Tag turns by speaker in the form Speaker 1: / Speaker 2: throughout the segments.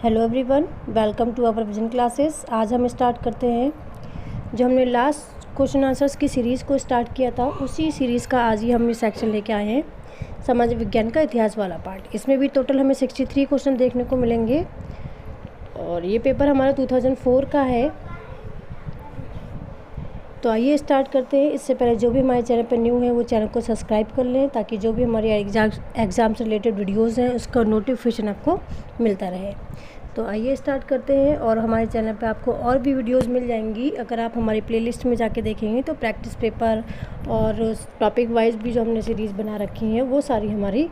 Speaker 1: Hello everyone, welcome to our vision classes. आज हम start करते हैं जो हमने लास्ट क्वेश्चन आंसर्स की सीरीज़ को स्टार्ट किया था, उसी सीरीज़ का आज ही हम ये सेक्शन लेके आए हैं, समाज विज्ञान का इतिहास वाला पार्ट। इसमें भी टोटल हमें 63 क्वेश्चन देखने को मिलेंगे और ये पेपर हमारा 2004 का है। तो आइए स्टार्ट करते हैं। इससे पहले जो भी हमारे चैनल पर न्यू है वो चैनल को सब्सक्राइब कर लें ताकि जो भी हमारे एग्ज़ाम से रिलेटेड वीडियोज़ हैं उसका नोटिफिकेशन आपको मिलता रहे। तो आइए स्टार्ट करते हैं। और हमारे चैनल पे आपको और भी वीडियोस मिल जाएंगी। अगर आप हमारी प्लेलिस्ट में जाके देखेंगे तो प्रैक्टिस पेपर और टॉपिक वाइज भी जो हमने सीरीज़ बना रखी हैं वो सारी हमारी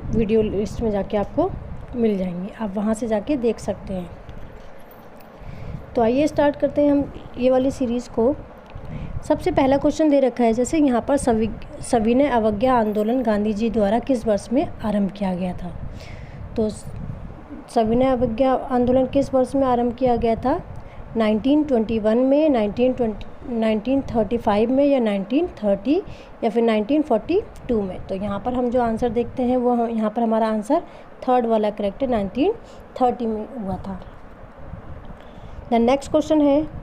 Speaker 1: वीडियो लिस्ट में जाके आपको मिल जाएंगी, आप वहाँ से जाके देख सकते हैं। तो आइए स्टार्ट करते हैं हम ये वाली सीरीज़ को। सबसे पहला क्वेश्चन दे रखा है, जैसे यहाँ पर सविनय अवज्ञा आंदोलन गांधी जी द्वारा किस वर्ष में आरंभ किया गया था। तो सविनय अवज्ञा आंदोलन किस वर्ष में आरंभ किया गया था? 1921 में, 1935 में, या 1930 या फिर 1942 में। तो यहाँ पर हम जो आंसर देखते हैं वो यहाँ पर हमारा आंसर थर्ड वाला करेक्ट है, 1930 में हुआ था। द नेक्स्ट क्वेश्चन है,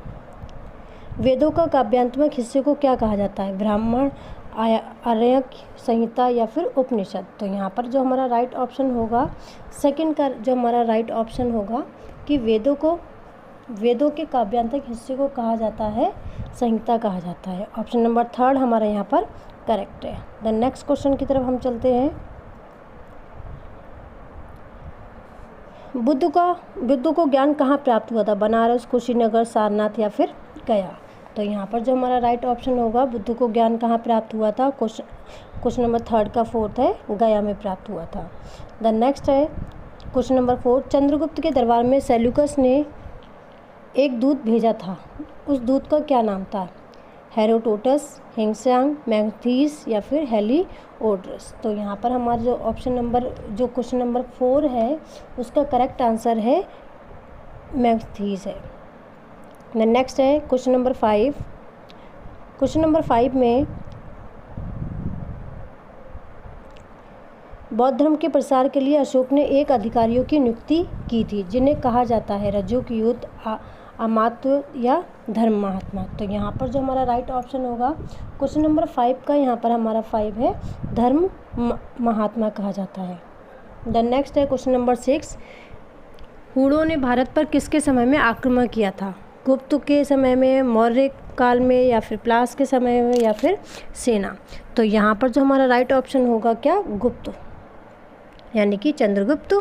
Speaker 1: वेदों का काव्यात्मक हिस्से को क्या कहा जाता है? ब्राह्मण, आर्यक संहिता या फिर उपनिषद। तो यहाँ पर जो हमारा राइट ऑप्शन होगा, सेकंड का जो हमारा राइट ऑप्शन होगा कि वेदों के काव्यात्मक हिस्से को कहा जाता है संहिता कहा जाता है। ऑप्शन नंबर थर्ड हमारा यहाँ पर करेक्ट है। द नेक्स्ट क्वेश्चन की तरफ हम चलते हैं। बुद्ध को ज्ञान कहाँ प्राप्त हुआ था? बनारस, कुशीनगर, सारनाथ या फिर गया। तो यहाँ पर जो हमारा राइट ऑप्शन होगा, बुद्ध को ज्ञान कहाँ प्राप्त हुआ था? क्वेश्चन नंबर थर्ड का फोर्थ है, गया में प्राप्त हुआ था। द नेक्स्ट है क्वेश्चन नंबर 4, चंद्रगुप्त के दरबार में सेल्यूकस ने एक दूत भेजा था, उस दूत का क्या नाम था? हेरोडोटस, हिंगस्यांग, मैगथीस या फिर हेलिओडोरस। तो यहाँ पर हमारा जो क्वेश्चन नंबर 4 है उसका करेक्ट आंसर है मैगथीस है। द नेक्स्ट है क्वेश्चन नंबर 5। क्वेश्चन नंबर 5 में बौद्ध धर्म के प्रसार के लिए अशोक ने एक अधिकारियों की नियुक्ति की थी जिन्हें कहा जाता है रजोगयुक्त, अमात्य या धर्म महात्मा। तो यहाँ पर जो हमारा राइट ऑप्शन होगा, क्वेश्चन नंबर 5 का यहाँ पर हमारा 5 है, धर्म महात्मा कहा जाता है। द नेक्स्ट है क्वेश्चन नंबर 6, हुणों ने भारत पर किसके समय में आक्रमण किया था? गुप्त के समय में, मौर्य काल में या फिर प्लास के समय में या फिर सेना। तो यहाँ पर जो हमारा राइट ऑप्शन होगा क्या? गुप्त, यानी कि चंद्रगुप्त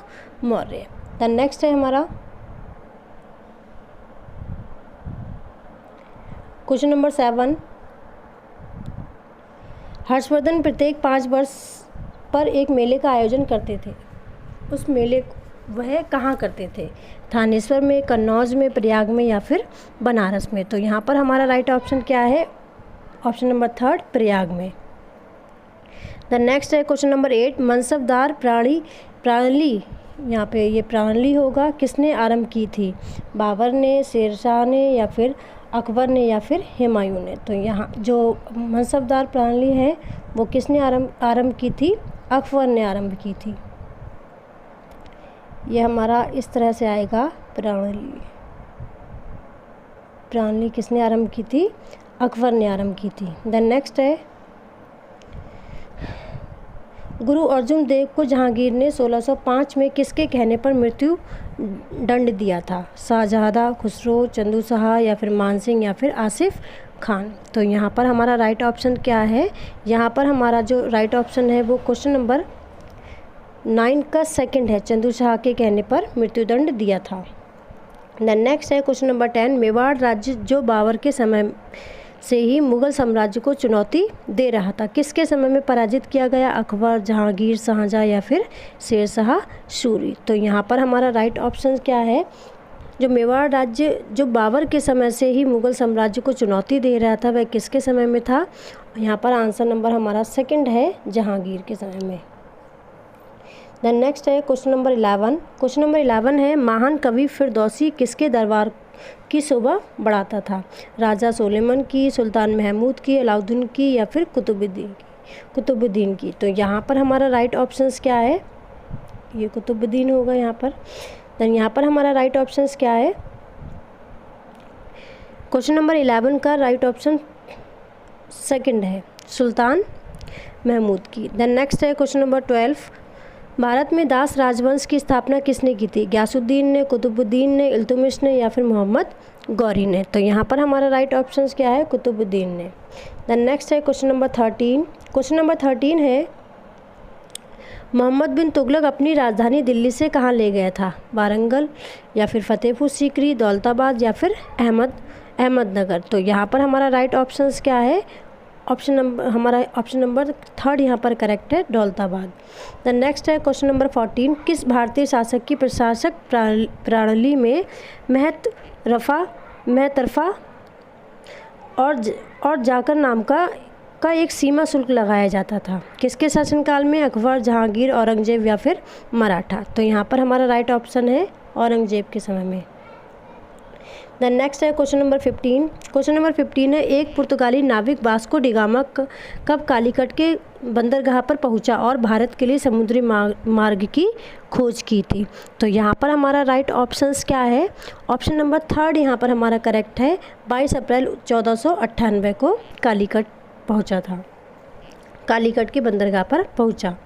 Speaker 1: मौर्य। द नेक्स्ट है हमारा क्वेश्चन नंबर 7, हर्षवर्धन प्रत्येक 5 वर्ष पर एक मेले का आयोजन करते थे, उस मेले वह कहाँ करते थे? थानेश्वर में, कन्नौज में, प्रयाग में या फिर बनारस में। तो यहाँ पर हमारा राइट ऑप्शन क्या है? ऑप्शन नंबर थर्ड, प्रयाग में। द नेक्स्ट है क्वेश्चन नंबर 8, मनसबदार प्रणाली यहाँ पे ये प्रणाली होगा, किसने आरंभ की थी? बाबर ने, शेरशाह ने या फिर अकबर ने या फिर हुमायूं ने। तो यहाँ जो मनसबदार प्रणाली है वो किसने आरंभ की थी? अकबर ने आरंभ की थी। ये हमारा इस तरह से आएगा, प्रणाली किसने आरंभ की थी? अकबर ने आरंभ की थी। द नेक्स्ट है, गुरु अर्जुन देव को जहांगीर ने 1605 में किसके कहने पर मृत्यु दंड दिया था? शाहजहां, खुसरो, चंदू शाह या फिर मानसिंह या फिर आसिफ खान। तो यहाँ पर हमारा राइट ऑप्शन क्या है? यहाँ पर हमारा जो राइट ऑप्शन है वो क्वेश्चन नंबर 9 का सेकंड है, चंदू शाह के कहने पर मृत्युदंड दिया था। द नेक्स्ट है क्वेश्चन नंबर 10, मेवाड़ राज्य जो बाबर के समय से ही मुगल साम्राज्य को चुनौती दे रहा था, किसके समय में पराजित किया गया? अकबर, जहांगीर, शाहजहां या फिर शेरशाह सूरी। तो यहाँ पर हमारा राइट ऑप्शन क्या है? जो मेवाड़ राज्य जो बाबर के समय से ही मुगल साम्राज्य को चुनौती दे रहा था वह किसके समय में था? यहाँ पर आंसर नंबर हमारा सेकंड है, जहांगीर के समय में। द नेक्स्ट है क्वेश्चन नंबर 11। क्वेश्चन नंबर 11 है, महान कवि फिरदौसी किसके दरबार की शोभा बढ़ाता था? राजा सुलेमान की, सुल्तान महमूद की, अलाउद्दीन की या फिर कुतुबुद्दीन की। तो यहाँ पर हमारा राइट ऑप्शंस क्या है? ये कुतुबुद्दीन होगा यहाँ पर। देन यहाँ पर हमारा राइट ऑप्शन क्या है, क्वेश्चन नंबर 11 का राइट ऑप्शन सेकंड है, सुल्तान महमूद की। देन नेक्स्ट है क्वेश्चन नंबर 12, भारत में दास राजवंश की स्थापना किसने की थी, गयासुद्दीन ने, कुतुबुद्दीन ने, इल्तुतमिश ने या फिर मोहम्मद गौरी ने। तो यहाँ पर हमारा राइट ऑप्शन क्या है, कुतुबुद्दीन ने। देन नेक्स्ट है क्वेश्चन नंबर 13, क्वेश्चन नंबर 13 है, मोहम्मद बिन तुगलक अपनी राजधानी दिल्ली से कहाँ ले गया था, वारंगल या फिर फतेहपुर सीकरी, दौलताबाद या फिर अहमदनगर। तो यहाँ पर हमारा राइट ऑप्शन क्या है, हमारा ऑप्शन नंबर 3 यहाँ पर करेक्ट है, दौलताबाद। द नेक्स्ट है क्वेश्चन नंबर 14, किस भारतीय शासक की प्रशासक प्रणाली में महतरफा और जाकर नाम का एक सीमा शुल्क लगाया जाता था, किसके शासनकाल में, अकबर, जहांगीर, औरंगजेब या फिर मराठा। तो यहाँ पर हमारा राइट ऑप्शन है औरंगजेब के समय में। देन नेक्स्ट है क्वेश्चन नंबर 15, क्वेश्चन नंबर 15 है, एक पुर्तगाली नाविक वास्को डी गामा कब कालीकट के बंदरगाह पर पहुंचा और भारत के लिए समुद्री मार्ग की खोज की थी। तो यहाँ पर हमारा राइट ऑप्शंस क्या है, ऑप्शन नंबर 3 यहाँ पर हमारा करेक्ट है, 22 अप्रैल 1498 को कालीकट पहुंचा था, कालीकट के बंदरगाह पर पहुंचा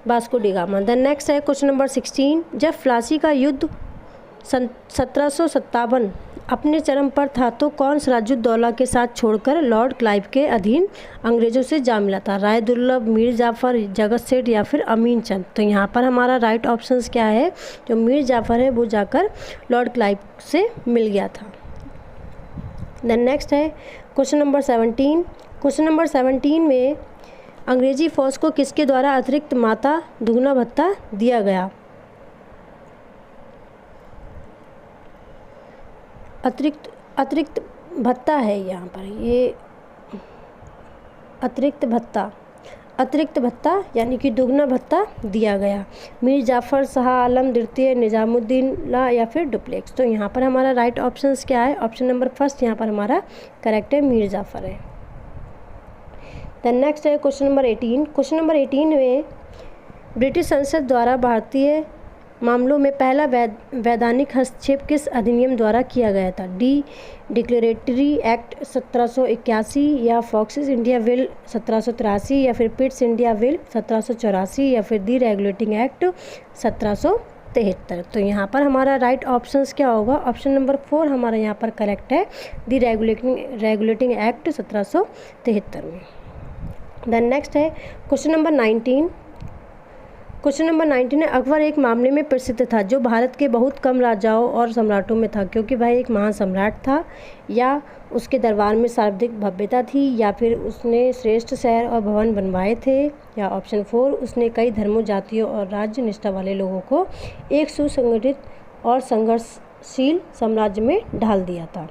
Speaker 1: Vasco da Gama. Then next है क्वेश्चन नंबर 16, जब प्लासी का युद्ध 1757 अपने चरम पर था तो कौन सिराजुद्दौला के साथ छोड़कर लॉर्ड क्लाइव के अधीन अंग्रेज़ों से जा मिला था, राय दुर्लभ, मीर जाफ़र, जगत सेठ या फिर अमीन चंद। तो यहाँ पर हमारा राइट ऑप्शंस क्या है, जो मीर जाफ़र है वो जाकर लॉर्ड क्लाइव से मिल गया था। देन नेक्स्ट है क्वेश्चन नंबर 17, क्वेश्चन नंबर 17 में अंग्रेजी फ़ौज को किसके द्वारा अतिरिक्त माता दुगना भत्ता दिया गया, अतिरिक्त भत्ता है यहाँ पर, ये अतिरिक्त भत्ता यानी कि दुगना भत्ता दिया गया, मीर जाफ़र, शाह आलम द्वितीय, निज़ामुद्दीन ला या फिर डुप्लेक्स। तो यहाँ पर हमारा राइट ऑप्शंस क्या है, ऑप्शन नंबर 1 यहाँ पर हमारा करेक्ट है, मीर जाफ़र है। देन नेक्स्ट है क्वेश्चन नंबर 18, क्वेश्चन नंबर 18 में ब्रिटिश संसद द्वारा भारतीय मामलों में पहला वैधानिक हस्तक्षेप किस अधिनियम द्वारा किया गया था, डी डिक्लेरेटरी एक्ट 1781 या फॉक्सिस इंडिया बिल 1783 या फिर पिट्स इंडिया बिल 1784 या फिर दी रेगुलेटिंग एक्ट 1773। तो यहाँ पर हमारा राइट ऑप्शंस क्या होगा, ऑप्शन नंबर 4 हमारा यहाँ पर करेक्ट है, दी रेगुलेटिंग एक्ट 1773 में। देन नेक्स्ट है क्वेश्चन नंबर 19, क्वेश्चन नंबर 19 है, अकबर एक मामले में प्रसिद्ध था जो भारत के बहुत कम राजाओं और सम्राटों में था, क्योंकि वह एक महान सम्राट था, या उसके दरबार में सर्वाधिक भव्यता थी, या फिर उसने श्रेष्ठ शहर और भवन बनवाए थे, या ऑप्शन 4 उसने कई धर्मों, जातियों और राज्य निष्ठा वाले लोगों को एक सुसंगठित और संघर्षशील साम्राज्य में ढाल दिया था।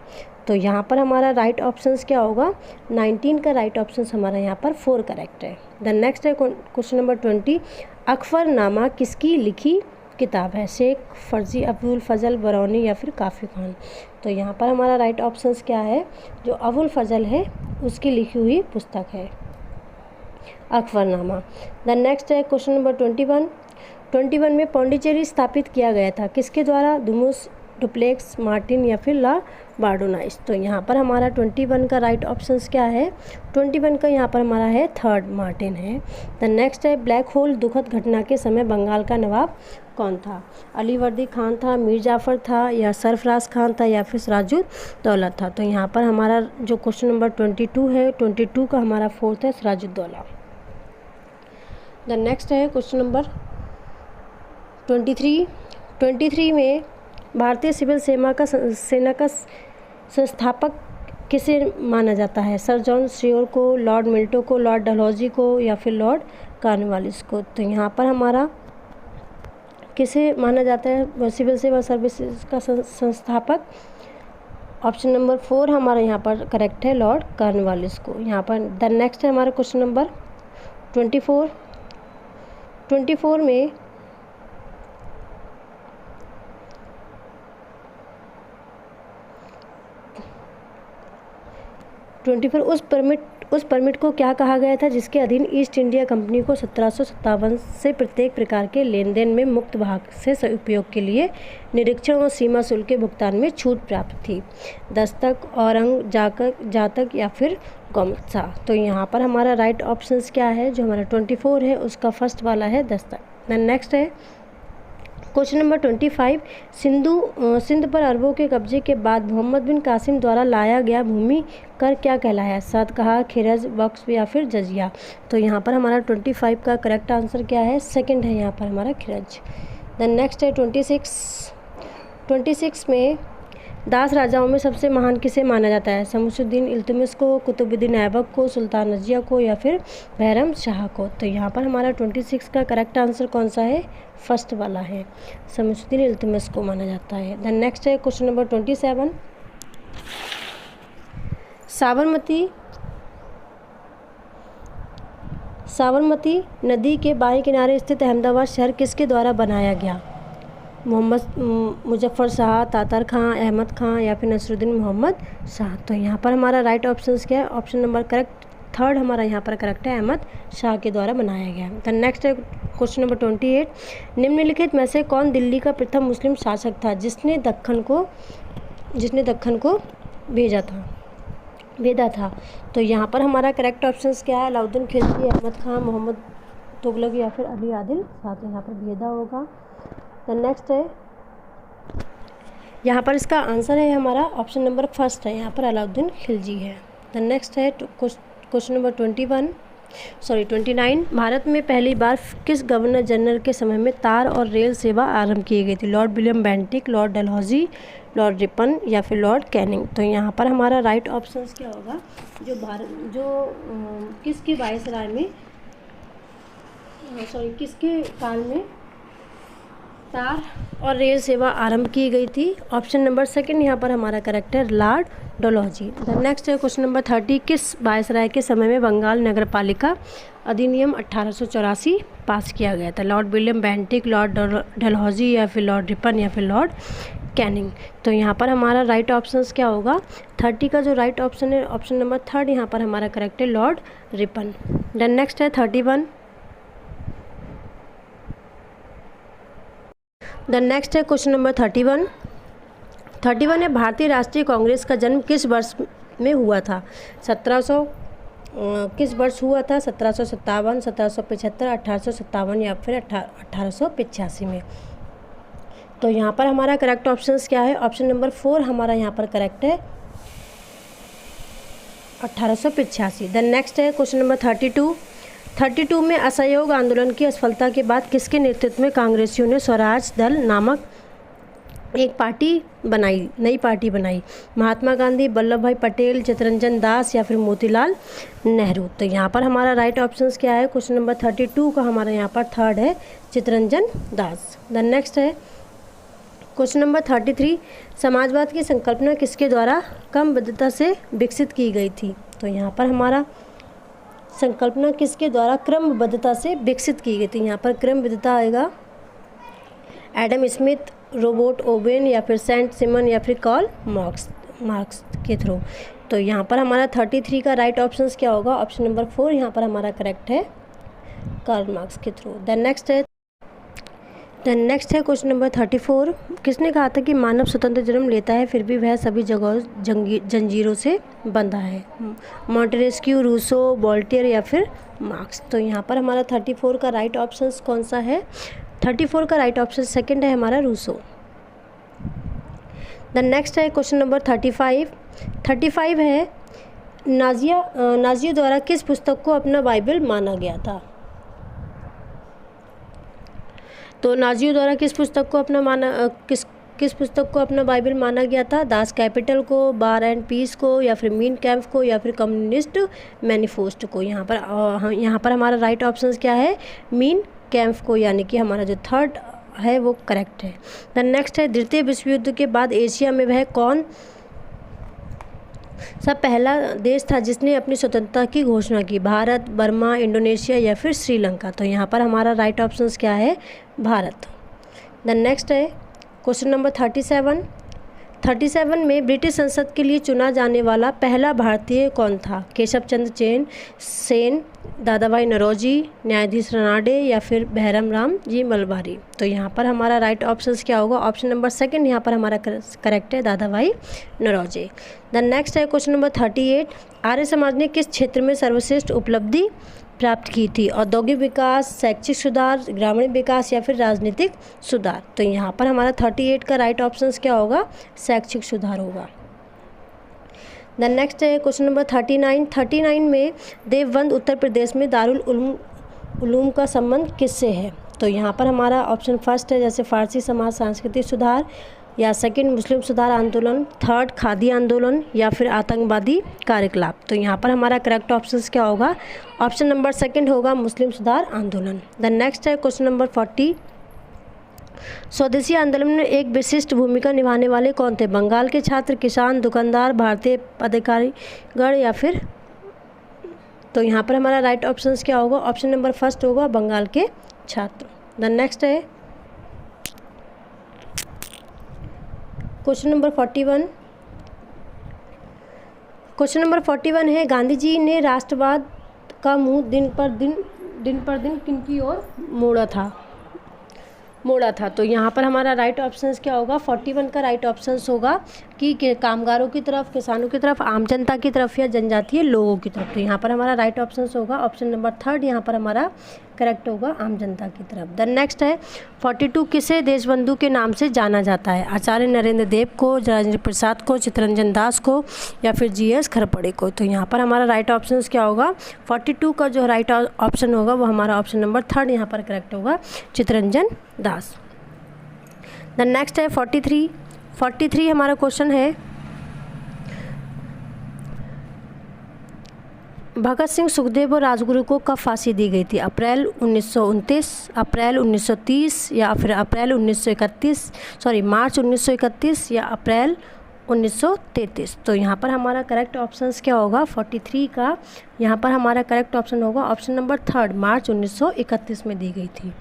Speaker 1: तो यहाँ पर हमारा राइट ऑप्शंस क्या होगा, 19 का राइट ऑप्शंस हमारा यहाँ पर 4 करेक्ट है। देन नेक्स्ट है क्वेश्चन नंबर 20, अकबरनामा किसकी लिखी किताब है, शेख फर्जी, अबुल फजल बरौनी या फिर काफ़ी खान। तो यहाँ पर हमारा राइट ऑप्शंस क्या है, जो अबुल फजल है उसकी लिखी हुई पुस्तक है अकबरनामा। देन नेक्स्ट है क्वेश्चन नंबर 21 में पौंडीचेरी स्थापित किया गया था किसके द्वारा, दुमुस, डुप्लेक्स, मार्टिन या फिर ला बार्डोनाइस। तो यहाँ पर हमारा 21 का राइट ऑप्शंस क्या है, 21 का यहाँ पर हमारा है 3rd मार्टिन है। द नेक्स्ट है ब्लैक होल दुखद घटना के समय बंगाल का नवाब कौन था, अलीवर्दी खान था, मीर जाफ़र था या सरफराज खान था या फिर सिराजुद्दौला था। तो यहाँ पर हमारा जो क्वेश्चन नंबर 22 है, 22 का हमारा 4th है सिराजुद्दौला। द नेक्स्ट है क्वेश्चन नंबर 23 में भारतीय सिविल सेना का संस्थापक किसे माना जाता है, सर जॉन स्टीवर को, लॉर्ड मिल्टो को, लॉर्ड डलहौजी को या फिर लॉर्ड कॉर्नवालिस को। तो यहाँ पर हमारा किसे माना जाता है सिविल सेवा सर्विसेज का संस्थापक, ऑप्शन नंबर 4 हमारा यहाँ पर करेक्ट है, लॉर्ड कॉर्नवालिस को। यहाँ पर द नेक्स्ट है हमारा क्वेश्चन नंबर 24 में उस परमिट को क्या कहा गया था जिसके अधीन ईस्ट इंडिया कंपनी को 1757 से प्रत्येक प्रकार के लेन देन में मुक्त भाग से उपयोग के लिए निरीक्षण और सीमा शुल्क के भुगतान में छूट प्राप्त थी? दस्तक, औरंग, जातक या फिर गौमत्सा। तो यहाँ पर हमारा राइट ऑप्शंस क्या है? जो हमारा 24 है उसका फर्स्ट वाला है दस्तक। देन नेक्स्ट है क्वेश्चन नंबर 25। सिंध पर अरबों के कब्जे के बाद मोहम्मद बिन कासिम द्वारा लाया गया भूमि कर क्या कहलाया? सदका, खिरज, वक्फ या फिर जजिया। तो यहाँ पर हमारा 25 का करेक्ट आंसर क्या है? सेकंड है यहाँ पर हमारा खिरज। देन नेक्स्ट है 26 में दास राजाओं में सबसे महान किसे माना जाता है? शमसुद्दीन इल्तुतमिश को, कुतुबुद्दीन ऐबक को, सुल्तान रजिया को या फिर बैरम शाह को। तो यहाँ पर हमारा 26 का करेक्ट आंसर कौन सा है? फर्स्ट वाला है, शमसुद्दीन इल्तुतमिश को माना जाता है। देन नेक्स्ट है क्वेश्चन नंबर 27। साबरमती नदी के बाएं किनारे स्थित अहमदाबाद शहर किसके द्वारा बनाया गया? मुजफ्फर शाह, तातर खां, अहमद खां या फिर नसरुद्दीन मोहम्मद शाह। तो यहाँ पर हमारा राइट ऑप्शन क्या है? ऑप्शन नंबर करेक्ट थर्ड हमारा यहाँ पर करेक्ट है, अहमद शाह के द्वारा बनाया गया। तो नेक्स्ट है क्वेश्चन नंबर 28। निम्नलिखित में से कौन दिल्ली का प्रथम मुस्लिम शासक था जिसने दक्खन को भेजा था? तो यहाँ पर हमारा करेक्ट ऑप्शंस क्या है? अलाउद्दीन खिलजी, अहमद खां, मोहम्मद तुगलक या फिर अली आदिल शाह। तो यहाँ पर भेदा होगा। तो नेक्स्ट है यहाँ पर इसका आंसर है हमारा ऑप्शन नंबर फर्स्ट है, यहाँ पर अलाउद्दीन खिलजी है। द नेक्स्ट है क्वेश्चन नंबर 29। भारत में पहली बार किस गवर्नर जनरल के समय में तार और रेल सेवा आरंभ की गई थी? Lord William Bentinck, Lord Dalhousie, Lord Ripon या फिर लॉर्ड कैनिंग। तो यहाँ पर हमारा राइट ऑप्शंस क्या होगा? किसके काल में तार और रेल सेवा आरंभ की गई थी? ऑप्शन नंबर सेकंड यहाँ पर हमारा करेक्ट है, लॉर्ड डलहौजी। द नेक्स्ट है क्वेश्चन नंबर 30। किस वायसराय के समय में बंगाल नगरपालिका अधिनियम 1884 पास किया गया था? Lord William Bentinck, Lord Dalhousie या फिर लॉर्ड रिपन या फिर लॉर्ड कैनिंग। तो यहाँ पर हमारा राइट ऑप्शंस क्या होगा? 30 का जो राइट ऑप्शन है ऑप्शन नंबर थर्ड यहाँ पर हमारा करेक्ट है, लॉर्ड रिपन। देन नेक्स्ट है 31। देन नेक्स्ट है क्वेश्चन नंबर 31 है भारतीय राष्ट्रीय कांग्रेस का जन्म किस वर्ष में हुआ था? किस वर्ष हुआ था? 1757, 1775, 1857 या फिर 1885 में। तो यहाँ पर हमारा करेक्ट ऑप्शंस क्या है? ऑप्शन नंबर 4 हमारा यहाँ पर करेक्ट है, 1885। देन नेक्स्ट है क्वेश्चन नंबर 32 में असहयोग आंदोलन की असफलता के बाद किसके नेतृत्व में कांग्रेसियों ने स्वराज दल नामक एक नई पार्टी बनाई? महात्मा गांधी, वल्लभ भाई पटेल, चित्तरंजन दास या फिर मोतीलाल नेहरू। तो यहाँ पर हमारा राइट ऑप्शंस क्या है? क्वेश्चन नंबर 32 का हमारा यहाँ पर थर्ड है, चित्तरंजन दास। देन नेक्स्ट है क्वेश्चन नंबर 33। समाजवाद की संकल्पना किसके द्वारा क्रमबद्धता से विकसित की गई थी? तो यहाँ पर हमारा संकल्पना किसके द्वारा क्रमबद्धता से विकसित की गई थी? यहाँ पर क्रमबद्धता आएगा एडम स्मिथ, रोबर्ट ओवेन या फिर सेंट सिमन या फिर कार्ल मार्क्स के थ्रू। तो यहाँ पर हमारा 33 का राइट ऑप्शंस क्या होगा? ऑप्शन नंबर 4 यहाँ पर हमारा करेक्ट है, कार्ल मार्क्स के थ्रू। देन नेक्स्ट है क्वेश्चन नंबर 34। किसने कहा था कि मानव स्वतंत्र जन्म लेता है फिर भी वह सभी जगहों जंजीरों से बंधा है? मॉन्टेस्क्यू, रूसो, वोल्टेयर या फिर मार्क्स। तो यहाँ पर हमारा 34 का राइट ऑप्शन कौन सा है? 34 का राइट ऑप्शन सेकंड है हमारा, रूसो। द नेक्स्ट है क्वेश्चन नंबर 35 है नाजियों द्वारा किस पुस्तक को अपना बाइबल माना गया था? तो नाजियों द्वारा किस पुस्तक को अपना बाइबल माना गया था? दास कैपिटल को, बार एंड पीस को या फिर मीन कैंप को या फिर कम्युनिस्ट मैनिफेस्टो को। यहाँ पर हमारा राइट ऑप्शन क्या है? मीन कैंप को, यानी कि हमारा जो थर्ड है वो करेक्ट है। द नेक्स्ट है द्वितीय विश्व युद्ध के बाद एशिया में वह कौन सा पहला देश था जिसने अपनी स्वतंत्रता की घोषणा की? भारत, बर्मा, इंडोनेशिया या फिर श्रीलंका। तो यहाँ पर हमारा राइट ऑप्शंस क्या है? भारत। द नेक्स्ट है क्वेश्चन नंबर 37 37 में ब्रिटिश संसद के लिए चुना जाने वाला पहला भारतीय कौन था? केशव चंद्र सेन, दादा भाई नौरोजी, न्यायाधीश रनाडे या फिर बहरम राम जी मलबारी। तो यहाँ पर हमारा राइट ऑप्शन क्या होगा? ऑप्शन नंबर सेकंड यहाँ पर हमारा करेक्ट है, दादा भाई नौरोजी। द नेक्स्ट है क्वेश्चन नंबर 38, आर्य समाज ने किस क्षेत्र में सर्वश्रेष्ठ उपलब्धि प्राप्त की थी? औद्योगिक विकास, शैक्षिक सुधार, ग्रामीण विकास या फिर राजनीतिक सुधार। तो यहाँ पर हमारा 38 का राइट ऑप्शन क्या होगा? शैक्षिक सुधार होगा। द नेक्स्ट है क्वेश्चन नंबर 39 में देवबंद उत्तर प्रदेश में दारुल उलूम का संबंध किससे है? तो यहाँ पर हमारा ऑप्शन फर्स्ट है जैसे फारसी समाज सांस्कृतिक सुधार, या सेकंड मुस्लिम सुधार आंदोलन, थर्ड खादी आंदोलन या फिर आतंकवादी कार्यकलाप। तो यहाँ पर हमारा करेक्ट ऑप्शन क्या होगा? ऑप्शन नंबर सेकंड होगा मुस्लिम सुधार आंदोलन। द नेक्स्ट है क्वेश्चन नंबर 40, स्वदेशी आंदोलन में एक विशिष्ट भूमिका निभाने वाले कौन थे? बंगाल के छात्र, किसान, दुकानदार, भारतीय अधिकारीगण या फिर। तो यहाँ पर हमारा राइट ऑप्शन क्या होगा? ऑप्शन नंबर फर्स्ट होगा बंगाल के छात्र। द नेक्स्ट है क्वेश्चन नंबर 41। क्वेश्चन नंबर 41 है, गांधी जी ने राष्ट्रवाद का मुंह दिन पर दिन किनकी ओर मोड़ा था? तो यहाँ पर हमारा राइट ऑप्शन क्या होगा? 41 का राइट ऑप्शन होगा कि कामगारों की तरफ, किसानों की तरफ, आम जनता की तरफ या जनजातीय लोगों की तरफ। तो यहाँ पर हमारा राइट ऑप्शन होगा ऑप्शन नंबर थर्ड, यहाँ पर हमारा करेक्ट होगा आम जनता की तरफ। द नेक्स्ट है 42, किसे देशबंधु के नाम से जाना जाता है? आचार्य नरेंद्र देव को, राजेंद्र प्रसाद को, चित्तरंजन दास को या फिर GS खरपड़े को। तो यहाँ पर हमारा राइट ऑप्शन क्या होगा? 42 का जो राइट ऑप्शन होगा वो हमारा ऑप्शन नंबर थर्ड यहाँ पर करेक्ट होगा, चित्तरंजन दास। द नेक्स्ट है 43 हमारा क्वेश्चन है, भगत सिंह, सुखदेव और राजगुरु को कब फांसी दी गई थी? अप्रैल 1929, अप्रैल 1930 या फिर अप्रैल 1931, मार्च 1931 या अप्रैल 1933। तो यहाँ पर हमारा करेक्ट ऑप्शन क्या होगा? 43 का यहाँ पर हमारा करेक्ट ऑप्शन होगा ऑप्शन नंबर थर्ड, मार्च 1931 में दी गई थी।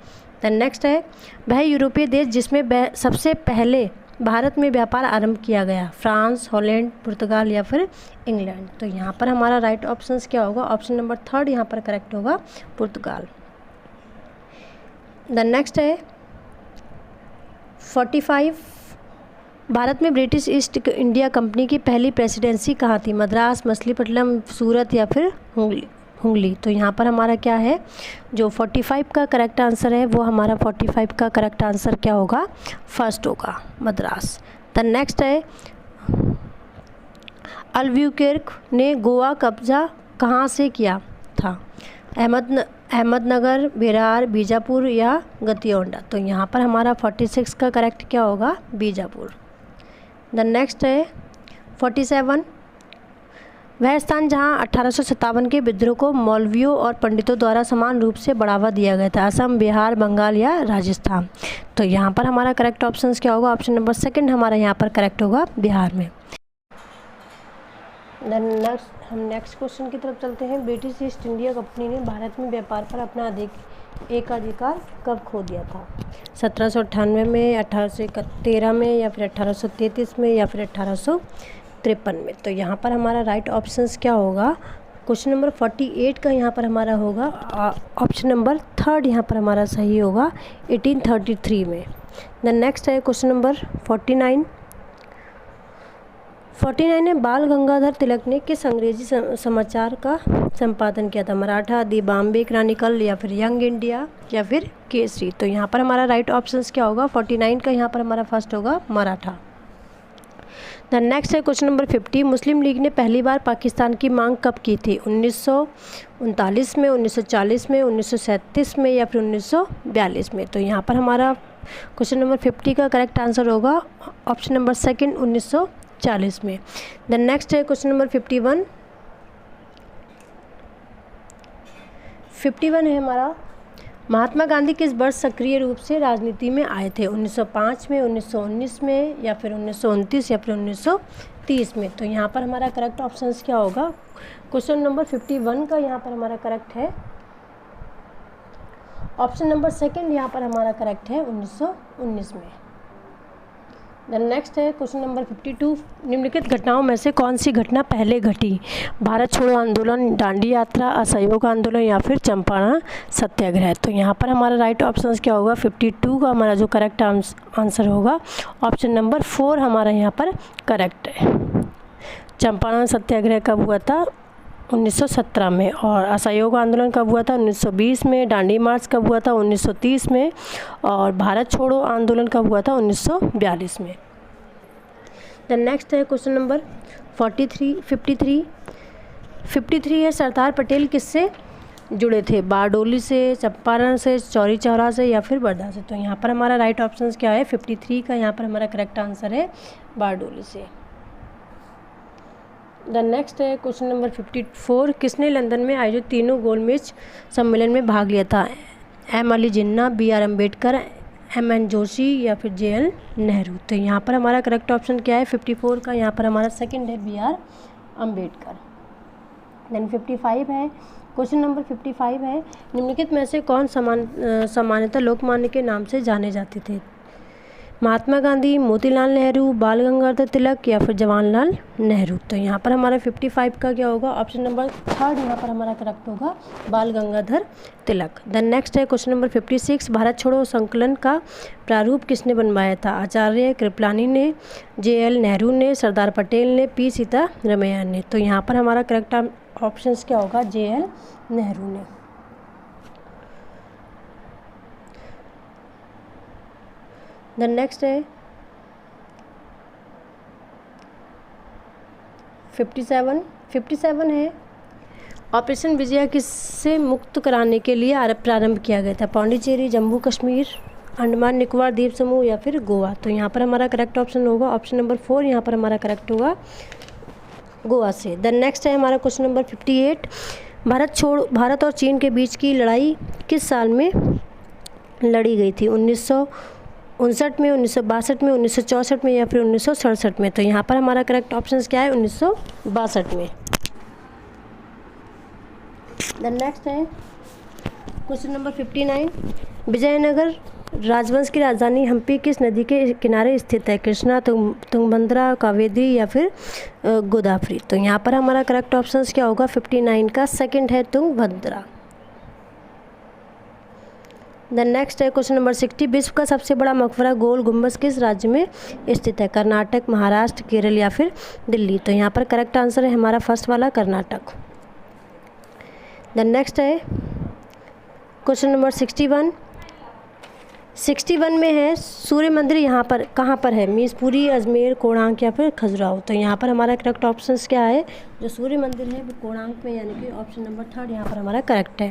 Speaker 1: द नेक्स्ट है, वह यूरोपीय देश जिसमें सबसे पहले भारत में व्यापार आरंभ किया गया? फ्रांस, हॉलैंड, पुर्तगाल या फिर इंग्लैंड। तो यहाँ पर हमारा राइट ऑप्शन क्या होगा? ऑप्शन नंबर थर्ड यहाँ पर करेक्ट होगा, पुर्तगाल। द नेक्स्ट है 45, भारत में ब्रिटिश ईस्ट इंडिया कंपनी की पहली प्रेसिडेंसी कहाँ थी? मद्रास, मछलीपट्टनम, सूरत या फिर हुगली। तो यहाँ पर हमारा क्या है, जो 45 का करेक्ट आंसर है वो हमारा 45 का करेक्ट आंसर क्या होगा? फर्स्ट होगा, मद्रास। द नेक्स्ट है, अल्ब्यूकेर्क ने गोवा कब्जा कहाँ से किया था? अहमदनगर, बेरार, बीजापुर या गतियोंडा। तो यहाँ पर हमारा 46 का करेक्ट क्या होगा? बीजापुर। द नेक्स्ट है 47, वह स्थान जहां 1857 के विद्रोह को मौलवियों और पंडितों द्वारा समान रूप से बढ़ावा दिया गया था? असम, बिहार, बंगाल या राजस्थान। तो यहाँ पर हमारा करेक्ट ऑप्शन क्या होगा? ऑप्शन नंबर सेकंड हमारा यहाँ पर करेक्ट होगा, बिहार में। हम नेक्स्ट क्वेश्चन की तरफ चलते हैं। ब्रिटिश ईस्ट इंडिया कंपनी ने भारत में व्यापार पर अपना एकाधिकार कब खो दिया था? 1798 में, 1813 में या फिर 1833 में या फिर 1853 में। तो यहाँ पर हमारा राइट ऑप्शंस क्या होगा? क्वेश्चन नंबर 48 का यहाँ पर हमारा होगा ऑप्शन नंबर थर्ड, यहाँ पर हमारा सही होगा 1833 में। द नेक्स्ट है क्वेश्चन नंबर 49 में बाल गंगाधर तिलक ने किस अंग्रेजी समाचार का संपादन किया था? मराठा, दी बॉम्बे क्रॉनिकल या फिर यंग इंडिया या फिर केसरी। तो यहाँ पर हमारा राइट ऑप्शंस क्या होगा? 49 का यहाँ पर हमारा फर्स्ट होगा, मराठा। द नेक्स्ट है क्वेश्चन नंबर 50, मुस्लिम लीग ने पहली बार पाकिस्तान की मांग कब की थी? 1939 में, 1940 में, 1937 में या फिर 1942 में। तो यहाँ पर हमारा क्वेश्चन नंबर 50 का करेक्ट आंसर होगा ऑप्शन नंबर सेकंड, 1940 में। द नेक्स्ट है क्वेश्चन नंबर 51 है हमारा, महात्मा गांधी किस वर्ष सक्रिय रूप से राजनीति में आए थे? 1905 में, 1919 में या फिर 1929 या फिर 1930 में। तो यहाँ पर हमारा करेक्ट ऑप्शन क्या होगा? क्वेश्चन नंबर 51 का यहाँ पर हमारा करेक्ट है ऑप्शन नंबर सेकंड, यहाँ पर हमारा करेक्ट है 1919 में। देन नेक्स्ट है क्वेश्चन नंबर 52, निम्नलिखित घटनाओं में से कौन सी घटना पहले घटी? भारत छोड़ो आंदोलन, दांडी यात्रा, असहयोग आंदोलन या फिर चंपारण सत्याग्रह। तो यहाँ पर हमारा राइट ऑप्शन क्या होगा? 52 का हमारा जो करेक्ट आंसर होगा ऑप्शन नंबर 4 हमारा यहाँ पर करेक्ट है। चंपारण सत्याग्रह कब हुआ था? 1917 में। और असहयोग आंदोलन कब हुआ था? 1920 में। दांडी मार्च कब हुआ था? 1930 में। और भारत छोड़ो आंदोलन कब हुआ था? 1942 में। देन नेक्स्ट है क्वेश्चन नंबर 53 है, सरदार पटेल किससे जुड़े थे? बारडोली से, चंपारण से, चौरी चौरा से या फिर वर्धा से। तो यहाँ पर हमारा राइट ऑप्शन क्या है? 53 का यहाँ पर हमारा करेक्ट आंसर है बारडोली से। द नेक्स्ट है क्वेश्चन नंबर 54, किसने लंदन में आयोजित तीनों गोलमेज सम्मेलन में भाग लिया था? M Ali Jinnah, B R Ambedkar, M N Joshi या फिर जे एल नेहरू। तो यहाँ पर हमारा करेक्ट ऑप्शन क्या है? 54 का यहाँ पर हमारा सेकंड है बी आर अम्बेडकर। देन 55 है क्वेश्चन नंबर 55 है, निम्नलिखित में से कौन सामान्यतः लोकमान्य के नाम से जाने जाते थे? महात्मा गांधी, मोतीलाल नेहरू, बाल गंगाधर तिलक या फिर जवाहरलाल नेहरू। तो यहाँ पर हमारा 55 का क्या होगा? ऑप्शन नंबर 3 यहाँ पर हमारा करेक्ट होगा बाल गंगाधर तिलक। देन नेक्स्ट है क्वेश्चन नंबर 56, भारत छोड़ो संकलन का प्रारूप किसने बनवाया था? आचार्य कृपलानी ने, जे एल नेहरू ने, सरदार पटेल ने, पी सीतारमैया ने। तो यहाँ पर हमारा करेक्ट ऑप्शन क्या होगा? जे एल नेहरू ने। देन नेक्स्ट है 57 है, ऑपरेशन विजया किससे मुक्त कराने के लिए प्रारंभ किया गया था? पौंडीचेरी, जम्मू कश्मीर, अंडमान निकोबार द्वीप समूह या फिर गोवा। तो यहाँ पर हमारा करेक्ट ऑप्शन होगा ऑप्शन नंबर 4 यहाँ पर हमारा करेक्ट होगा गोवा से। देन नेक्स्ट है हमारा क्वेश्चन नंबर 58, भारत और चीन के बीच की लड़ाई किस साल में लड़ी गई थी? 1959 में, 1962 में, 1964 में या फिर 1967 में। तो यहाँ पर हमारा करेक्ट ऑप्शन क्या है? 1962 में। देन नेक्स्ट है क्वेश्चन नंबर 59, विजयनगर राजवंश की राजधानी हम्पी किस नदी के किनारे स्थित है? कृष्णा, तुंगभद्रा, कावेरी या फिर गोदावरी। तो यहाँ पर हमारा करेक्ट ऑप्शन क्या होगा? 59 का सेकंड है तुंगभद्रा। देन नेक्स्ट है क्वेश्चन नंबर 60, विश्व का सबसे बड़ा मकबरा गोल गुम्बज किस राज्य में स्थित है? कर्नाटक, महाराष्ट्र, केरल या फिर दिल्ली। तो यहाँ पर करेक्ट आंसर है हमारा फर्स्ट वाला कर्नाटक। देन नेक्स्ट है क्वेश्चन नंबर 61 में है, सूर्य मंदिर यहाँ पर कहाँ पर है? मीसपुरी, अजमेर, कोणार्क या फिर खजुराहो। तो यहाँ पर हमारा करेक्ट ऑप्शंस क्या है? जो सूर्य मंदिर है वो कोणार्क में, यानी कि ऑप्शन नंबर 3 यहाँ पर हमारा करेक्ट है।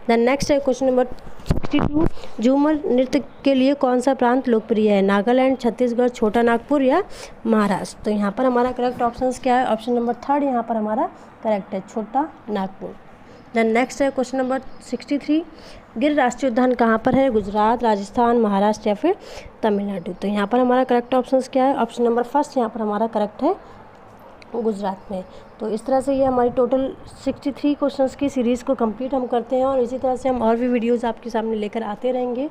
Speaker 1: देन नेक्स्ट है क्वेश्चन नंबर 62, झूमर नृत्य के लिए कौन सा प्रांत लोकप्रिय है? नागालैंड, छत्तीसगढ़, छोटा नागपुर या महाराष्ट्र। तो यहाँ पर हमारा करेक्ट ऑप्शंस क्या है? ऑप्शन नंबर 3 यहाँ पर हमारा करेक्ट है, छोटा नागपुर। देन नेक्स्ट है क्वेश्चन नंबर 63, गिर राष्ट्रीय उद्यान कहाँ पर है? गुजरात, राजस्थान, महाराष्ट्र या फिर तमिलनाडु। तो यहाँ पर हमारा करेक्ट ऑप्शंस क्या है? ऑप्शन नंबर 1 यहाँ पर हमारा करेक्ट है गुजरात में। तो इस तरह से ये हमारी टोटल 63 क्वेश्चंस की सीरीज़ को कंप्लीट हम करते हैं और इसी तरह से हम और भी वीडियोज़ आपके सामने लेकर आते रहेंगे।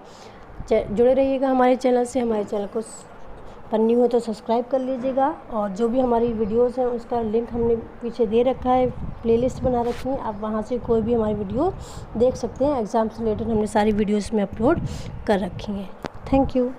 Speaker 1: जुड़े रहिएगा हमारे चैनल से। हमारे चैनल को पर न्यू हो तो सब्सक्राइब कर लीजिएगा और जो भी हमारी वीडियोस हैं उसका लिंक हमने पीछे दे रखा है, प्लेलिस्ट बना रखी है, आप वहां से कोई भी हमारी वीडियो देख सकते हैं। एग्ज़ाम से रिलेटेड हमने सारी वीडियोस में अपलोड कर रखी हैं। Thank you.